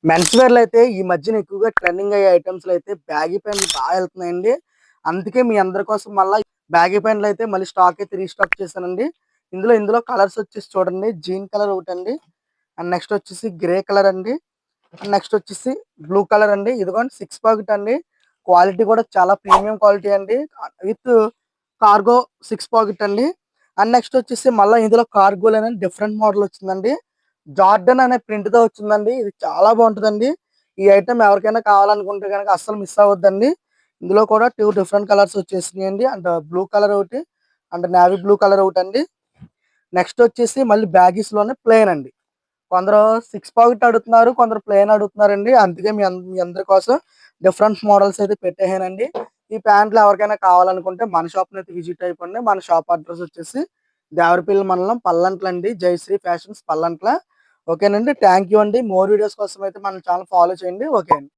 Men's వేర్‌లో అయితే ఈ మధ్యన ఎక్కువగా ట్రెండింగ్ అయ్యే ఐటెమ్స్‌లో అయితే బ్యాగీ ప్యాంట్లు బాగా ఎళ్తున్నాయండి. అందుకే మీ అందరి కోసం మళ్ళా బ్యాగీ ప్యాంట్లు అయితే మళ్ళీ స్టాక్ అయితే రీస్టాక్ చేశానండి. ఇందులో కలర్స్ వచ్చేసి చూడండి, జీన్ కలర్ ఒకటండి. అండ్ నెక్స్ట్ వచ్చేసి గ్రే కలర్ అండి. నెక్స్ట్ వచ్చేసి బ్లూ కలర్ అండి. ఇదిగోండి 6 పాకెట్ అండి. క్వాలిటీ కూడా చాలా ప్రీమియం క్వాలిటీ అండి. విత్ కార్గో 6 పాకెట్ అండి. అండ్ నెక్స్ట్ వచ్చేసి మళ్ళా ఇందులో కార్గోలోనే డిఫరెంట్ మోడల్ వచ్చిందండి. జార్డన్ అనే ప్రింట్‌తో వచ్చిందండి. ఇది చాలా బాగుంటదండి. ఈ ఐటెమ్ ఎవరికైనా కావాలనుకుంటే గనక అస్సలు మిస్ అవ్వద్దండి. ఇందులో కూడా 2 డిఫరెంట్ కలర్స్ వచ్చేసినాయండి. అండ్ బ్లూ కలర్ ఒకటి, అండ్ నేవీ బ్లూ కలర్ ఒకటండి. నెక్స్ట్ వచ్చేసి మళ్ళీ బ్యాగీస్‌లోనే ప్లెయిన్ అండి. కొందరు 6 పాకెట్ అడుగుతున్నారు. కొందరు ప్లెయిన్ అడుగుతున్నారండి. అందుకే మీ అందరి కోసం డిఫరెంట్ మోడల్స్ అయితే పెట్టేసానండి. ఈ ప్యాంట్లు ఎవరికైనా కావాలనుకుంటే మన షాప్‌నైతే విజిట్ అయిపోండి. మన షాప్ అడ్రెస్ వచ్చేసి దేవరపల్లి మండలం పల్లంట్ల అండి. జయశ్రీ ఫ్యాషన్స్ పల్లంట్ల. ఓకేనండి. థాంక్ యూ అండి. మోర్ వీడియోస్ కోసం అయితే మన ఛానల్ ఫాలో చేయండి. ఓకే అండి.